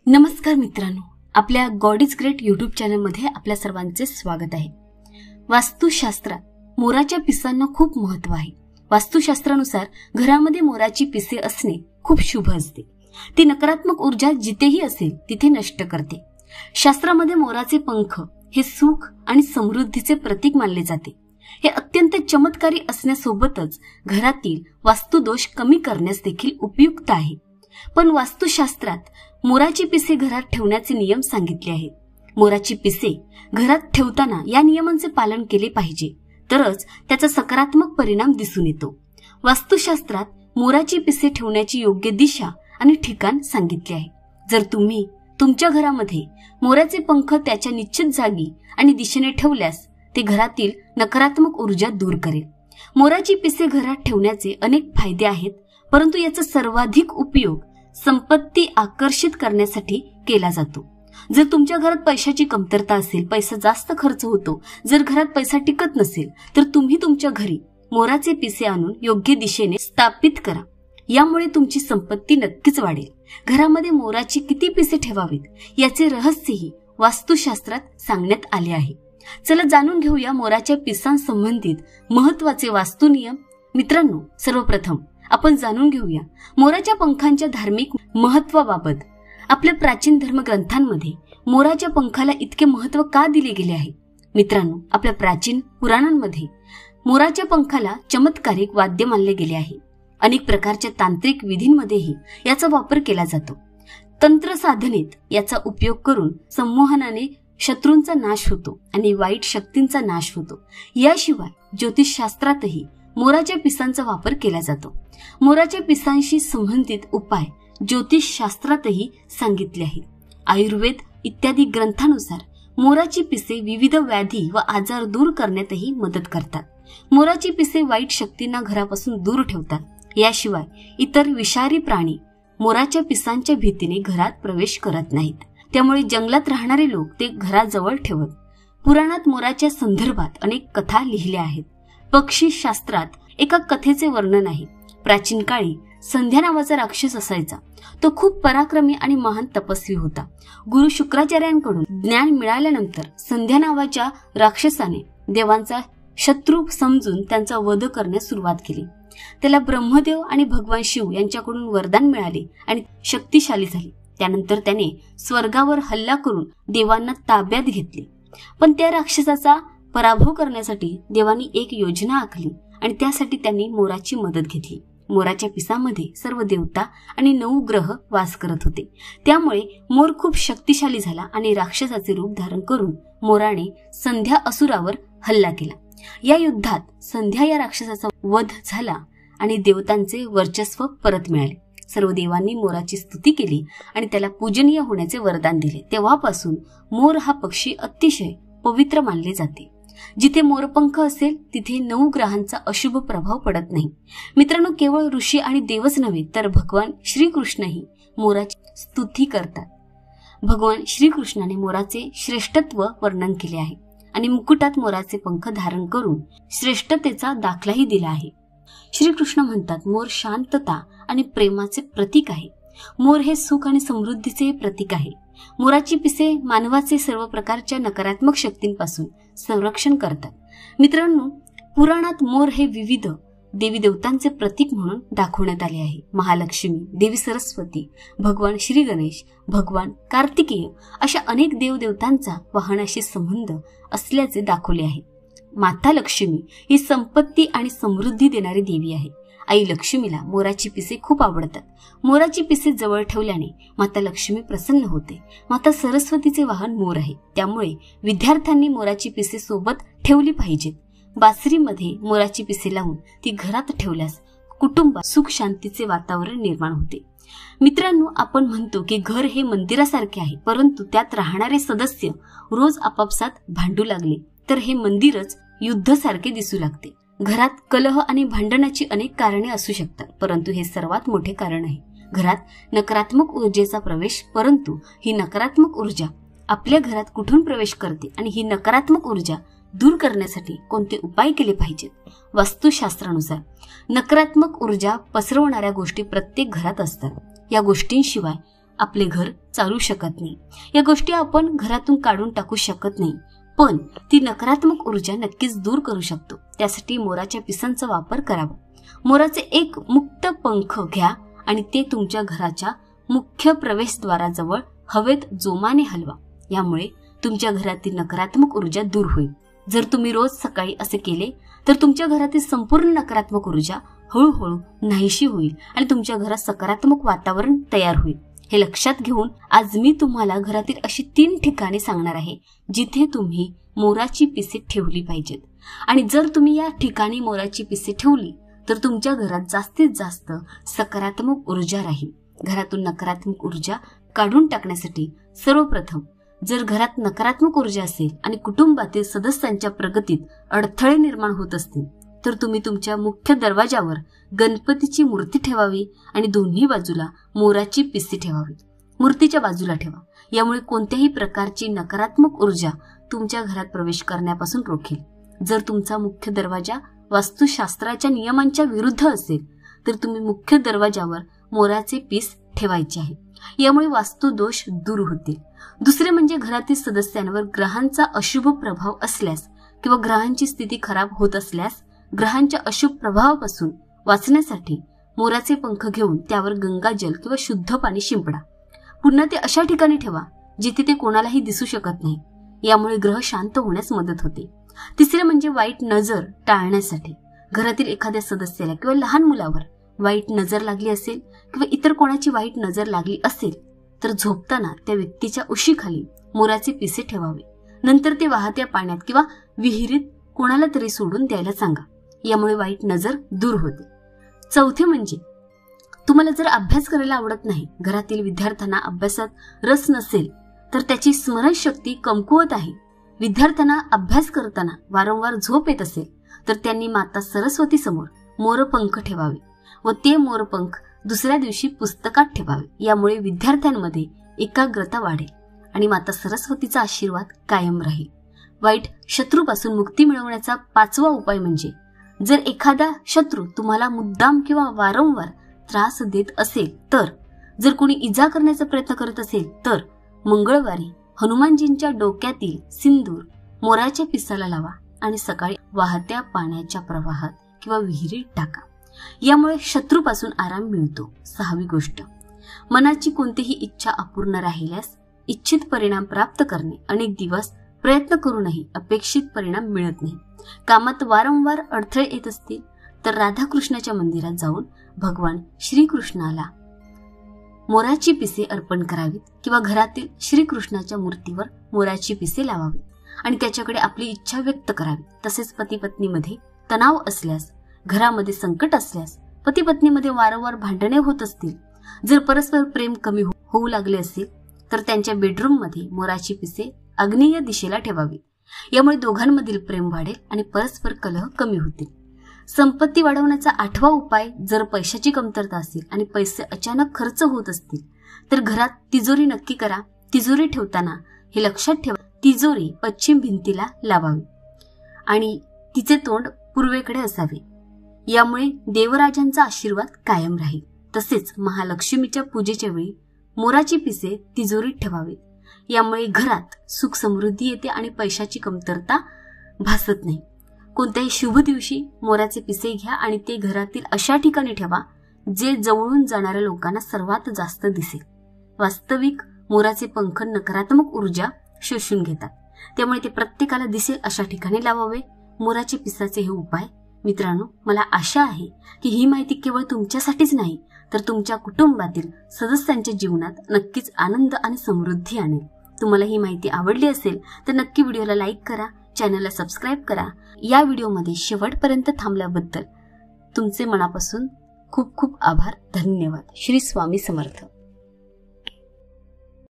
नमस्कार मित्रांनो, आपल्या गॉड इज ग्रेट यूट्यूब चॅनलमध्ये आपल्या सर्वांचे स्वागत आहे। वास्तुशास्त्रात मोराच्या पिसांना खूप महत्त्व आहे। वास्तुशास्त्रानुसार घरामध्ये मोराची पिसे असणे खूप शुभ असते। ती नकारात्मक ऊर्जा जिथेही असेल तिथे नष्ट करते। शास्त्रामध्ये मोराचे पंख हे सुख आणि समृद्धीचे प्रतीक मानले जाते। हे अत्यंत चमत्कारी असण्यासोबतच घरातील वास्तुदोष कमी करण्यास देखील उपयुक्त आहे। पण वास्तुशास्त्रात मोराची पिसे घरात ठेवण्याचे नियम सांगितले आहेत। मोराची पिसे घरात ठेवताना या नियमांचे पालन केले पाहिजे, तरच त्याचा सकारात्मक परिणाम दिसून येतो। वास्तुशास्त्रात मोराची पिसे ठेवण्याची योग्य दिशा आणि ठिकाण सांगितले आहे। जर तुम्ही तुमच्या घरामध्ये मोराचे पंख त्याच्या निश्चित जागी आणि दिशेने ठेवल्यास ते घरातील नकारात्मक ऊर्जा दूर करेल। मोराची पिसे घरात ठेवण्याचे अनेक फायदे आहेत, परंतु याचा सर्वाधिक उपयोग संपत्ती आकर्षित करण्यासाठी केला जातो। जर तुमच्या घरात पैशाची कमतरता असेल, पैसा जास्त खर्च होतो, जर घरात पैसा टिकत नसेल, तर तुम्ही तुमच्या घरी मोराचे पिसे आणून योग्य दिशेने स्थापित करा। यामुळे तुमची संपत्ती नक्कीच वाढेल। घरामध्ये मोराची किती पिसे ठेवावीत याचे रहस्यही वास्तुशास्त्रात सांगण्यात आले आहे। चला जाणून घेऊया मोराच्या पिसांसंबंधित महत्त्वाचे वास्तु नियम। मित्रांनो, सर्वप्रथम आपण जाणून घेऊया मोराच्या पंखांच्या धार्मिक महत्त्वाबाबत। आपल्या प्राचीन धर्मग्रंथांमध्ये मोराच्या पंखाला इतके महत्त्व का दिले गेले आहे? मित्रांनो, आपल्या प्राचीन पुराणांमध्ये मोराच्या पंखाला चमत्कारिक वाद्य मानले गेले आहे। अनेक प्रकारच्या तांत्रिक विधींमध्येही याचा वापर केला जातो। तंत्र साधनेत याचा उपयोग करून संमोहनाने शत्रूंचा नाश होतो आणि वाईट शक्तींचा नाश होतो। याशिवाय ज्योतिषशास्त्रातही मोराच्या पिसांचा वापर केला जातो। मोराच्या पिसांशी संबंधित उपाय ज्योतिषशास्त्रातही सांगितले आहेत। आयुर्वेद इत्यादी ग्रंथानुसार मोराची पिसे विविध व्याधी व आजार दूर करण्यातही मदत करतात। मोराची पिसे वाईट शक्तींना घरापासून दूर ठेवतात। याशिवाय इतर विषारी प्राणी मोराच्या पिसांच्या भीतीने घरात प्रवेश करत नाहीत, त्यामुळे जंगलात राहणारे लोक ते घराजवळ ठेवत। पुराणात मोराच्या संदर्भात अनेक कथा लिहिल्या आहेत। पक्षीशास्त्रात एका कथेचे वर्णन आहे। प्राचीन काळी संध्या नावाचा राक्षस असायचा। तो खूप पराक्रमी आणि महान तपस्वी होता। गुरु शुक्राचार्यांकडून ज्ञान मिळाल्यानंतर संध्या नावाच्या राक्षसाने देवांचा शत्रू समजून त्यांचा वध करण्यास सुरुवात केली। त्याला ब्रह्मदेव आणि भगवान शिव यांच्याकडून वरदान मिळाले आणि शक्तिशाली झाले। त्यानंतर त्याने स्वर्गावर हल्ला करून देवांना ताब्यात घेतले। पण त्या राक्षसाचा पराभव करण्यासाठी देवांनी एक योजना आखली आणि त्यासाठी त्यांनी मोराची मदत घेतली। मोराच्या पिसामध्ये सर्व देवता आणि 9 ग्रह वास करत होते। त्यामुळे मोर खूप शक्तिशाली झाला आणि राक्षसाचे रूप धारण करून मोराने संध्या असुरावर हल्ला केला। या युद्धात संध्या या राक्षसाचा वध झाला आणि देवतांचे वर्चस्व परत मिळाले। सर्व देवांनी मोराची स्तुती केली आणि त्याला पूजनीय होण्याचे वरदान दिले। तेव्हापासून मोर हा पक्षी अतिशय पवित्र मानले जाते। जिथे मोरपंख असेल तिथे 9 ग्रहांचा अशुभ प्रभाव पडत नाही। मित्रांनो, केवळ ऋषी आणि देवच नव्हे तर भगवान श्रीकृष्णही मोराची स्तुती करतात। भगवान श्रीकृष्णाने मोराचे श्रेष्ठत्व वर्णन केले आहे आणि मुकुटात मोराचे पंख धारण करून श्रेष्ठतेचा दाखलाही दिला आहे। श्रीकृष्ण म्हणतात, मोर शांतता आणि प्रेमाचे प्रतीक आहे। मोर हे सुख आणि समृद्धीचे प्रतीक आहे। मोराची पिसे मानवाचे सर्व प्रकारच्या नकारात्मक शक्तींपासून संरक्षण करतात। मित्रांनो, पुराणात मोर हे विविध देवी देवतांचे प्रतीक म्हणून दाखवण्यात आले आहे। महालक्ष्मी, देवी सरस्वती, भगवान श्री गणेश, भगवान कार्तिकेय अशा अनेक देवदेवतांचा वाहनाशी संबंध असल्याचे दाखवले आहे। माता लक्ष्मी ही संपत्ती आणि समृद्धी देणारी देवी आहे। आई लक्ष्मीला मोराची पिसे खूप आवडतात। मोराची पिसे जवळ ठेवल्याने माता लक्ष्मी प्रसन्न होते। माता सरस्वतीचे वाहन मोर आहे, त्यामुळे विद्यार्थ्यांनी मोराची पिसे सोबत ठेवली पाहिजेत। बासरीमध्ये मोराची पिसे लावून ती घरात ठेवल्यास कुटुंबात सुख शांतीचे वातावरण निर्माण होते। मित्रांनो, आपण म्हणतो की घर हे मंदिरासारखे आहे, परंतु त्यात राहणारे सदस्य रोज आपापसात भांडू लागले तर हे मंदिरच युद्धासारखे दिसू लागते। घरात कलह आणि भांडणाची अनेक कारणे असू शकतात, परंतु हे सर्वात मोठे कारण आहे। घरात नकारात्मक ऊर्जेचा प्रवेश। परंतु ही नकारात्मक ऊर्जा आपल्या घरात कुठून प्रवेश करते आणि ही नकारात्मक ऊर्जा दूर करण्यासाठी कोणते उपाय केले पाहिजेत? वास्तुशास्त्रानुसार नकारात्मक ऊर्जा पसरवणाऱ्या गोष्टी प्रत्येक घरात असतात। या गोष्टींशिवाय आपले घर चालू शकत नाही. या गोष्टी आपण घरातून काढून टाकू शकत नाही, पण ती नकारात्मक ऊर्जा नक्कीच दूर करू शकतो. त्यासाठी मोराच्या पिसांचा वापर करावा. मोराचे एक मुक्त पंख घ्या आणि ते तुमच्या घराच्या मुख्य प्रवेशद्वाराजवळ हवेत जोमाने हलवा. यामुळे तुमच्या घरातील नकारात्मक ऊर्जा दूर होईल. जर तुम्ही रोज सकाळी असे केले तर तुमच्या घरातील संपूर्ण नकारात्मक ऊर्जा हळूहळू नाहीशी होईल आणि तुमच्या घरात सकारात्मक वातावरण तयार होईल. हे लक्षात घेऊन आज मी तुम्हाला घरातील अशी 3 ठिकाणे सांगणार आहे जिथे तुम्ही मोराची पिसे ठेवली पाहिजेत. आणि जर तुम्ही या ठिकाणी मोराची पिसे ठेवली तर तुमच्या घरात जास्तीत जास्त सकारात्मक ऊर्जा राहील. घरातून नकारात्मक ऊर्जा काढून टाकण्यासाठी सर्वप्रथम जर घरात नकारात्मक ऊर्जा असेल आणि कुटुंबातील सदस्यांच्या प्रगतीत अडथळे निर्माण होत असतील तर तुम्ही तुमच्या मुख्य दरवाजावर गणपतीची मूर्ती ठेवावी आणि दोन्ही बाजूला मोराची पिसे ठेवावी. मूर्तीच्या बाजूला ठेवा. यामुळे कोणत्याही प्रकारची नकारात्मक ऊर्जा तुमच्या घरात प्रवेश करण्यापासून रोखेल. जर तुमचा मुख्य दरवाजा वास्तुशास्त्राच्या नियमांच्या विरुद्ध असेल तर तुम्ही मुख्य दरवाजावर मोराचे पीस ठेवायचे आहे. यामुळे वास्तुदोष दूर होतील. दुसरे म्हणजे घरातील सदस्यांवर ग्रहांचा अशुभ प्रभाव असल्यास किंवा ग्रहांची स्थिती खराब होत असल्यास ग्रहांच्या अशुभ प्रभावापासून वाचण्यासाठी मोराचे पंख घेऊन त्यावर गंगाजल किंवा शुद्ध पाणी शिंपडा. पुन्हा ते अशा ठिकाणी ठेवा जिथे ते कोणालाही दिसू शकत नाही. यामुळे ग्रह शांत होण्यास मदत होते. तिसरे म्हणजे वाईट नजर टाळण्यासाठी घरातील एखाद्या सदस्याला किंवा लहान मुलावर वाईट नजर लागली असेल किंवा इतर कोणाची वाईट नजर लागली असेल तर झोपताना त्या व्यक्तीच्या उशीखाली मोराचे पिसे ठेवावे. नंतर ते वाहत्या पाण्यात किंवा विहिरीत कोणाला तरी सोडून द्यायला सांगा. यामुळे वाईट नजर दूर होते. चौथे म्हणजे तुम्हाला जर अभ्यास करायला आवडत नाही, घरातील विद्यार्थ्यांना अभ्यासात रस नसेल तर त्याची स्मरणशक्ती कमकुवत आहे, विद्यार्थ्यांना अभ्यास करताना वारंवार झोप येत असेल तर त्यांनी माता सरस्वती समोर मोरपंख ठेवावे व ते मोरपंख दुसऱ्या दिवशी पुस्तकात ठेवावे. यामुळे विद्यार्थ्यांमध्ये एकाग्रता वाढेल आणि माता सरस्वतीचा आशीर्वाद कायम राहील. वाईट शत्रूपासून मुक्ती मिळवण्याचा 5वा उपाय म्हणजे जर एखादा शत्रू तुम्हाला मुद्दाम किंवा वारंवार त्रास देत असेल तर, जर कोणी इजा करण्याचा प्रयत्न करत असेल तर मंगळवारी हनुमानजींच्या डोक्यातील सिंदूर मोराच्या पिसाला लावा आणि सकाळी वाहत्या पाण्याच्या प्रवाहात किंवा विहिरीत टाका. यामुळे शत्रूपासून आराम मिळतो. 6वी गोष्ट, मनाची कोणतीही इच्छा अपूर्ण राहिल्यास इच्छित परिणाम प्राप्त करणे अनेक दिवस प्रयत्न करूनही अपेक्षित परिणाम मिळत नाही. कामात वारंवार अडथळे येत असतील तर राधाकृष्णाच्या मंदिरात जाऊन भगवान श्रीकृष्णाला मोराची पिसे अर्पण करावीत किंवा घरातील श्रीकृष्णाच्या मूर्तीवर मोराची पिसे लावावी आणि त्याच्याकडे आपली इच्छा व्यक्त करावी. तसेच पती पत्नीमध्ये तणाव असल्यास, घरामध्ये संकट असल्यास, पती पत्नीमध्ये वारंवार भांडणे होत असतील, जर परस्पर प्रेम कमी होऊ लागले असेल तर त्यांच्या बेडरूम मध्ये मोराची पिसे आग्नेय दिशेला ठेवावी. यामुळे दोघांमधील प्रेम वाढेल आणि परस्पर कलह कमी होतील. संपत्ती वाढवण्याचा 8वा उपाय, जर पैशाची कमतरता असेल आणि पैसे अचानक खर्च होत असतील तर घरात तिजोरी नक्की करा. तिजोरी ठेवताना हे लक्षात ठेवा, तिजोरी पश्चिम भिंतीला लावावी आणि तिचे तोंड पूर्वेकडे असावे. यामुळे देवराजांचा आशीर्वाद कायम राहील. तसेच महालक्ष्मीच्या पूजेच्या वेळी मोराची पिसे तिजोरीत ठेवावीत. यामुळे घरात सुख समृद्धी येते आणि पैशाची कमतरता भासत नाही. कोणत्याही शुभ दिवशी मोराचे पिसे घ्या आणि ते घरातील अशा ठिकाणी ठेवा जे जवळून जाणाऱ्या लोकांना सर्वात जास्त दिसेल. वास्तविक मोराचे पंख नकारात्मक ऊर्जा शोषून घेतात, त्यामुळे ते प्रत्येकाला दिसेल अशा ठिकाणी लावावे. मोराचे पिसाचे हे उपाय मित्रांनो, मला आशा आहे की ही माहिती केवळ तुमच्यासाठीच नाही तर तुमच्या कुटुंबातील सदस्यांच्या जीवनात नक्कीच आनंद आणि समृद्धी आणेल. तुम्हाला ही माहिती आवडली असेल तर नक्की व्हिडिओला लाईक करा, चॅनलला सबस्क्राईब करा. या व्हिडिओमध्ये शेवटपर्यंत थांबल्याबद्दल तुमचे मनापासून खूप खूप आभार. धन्यवाद. श्री स्वामी समर्थ.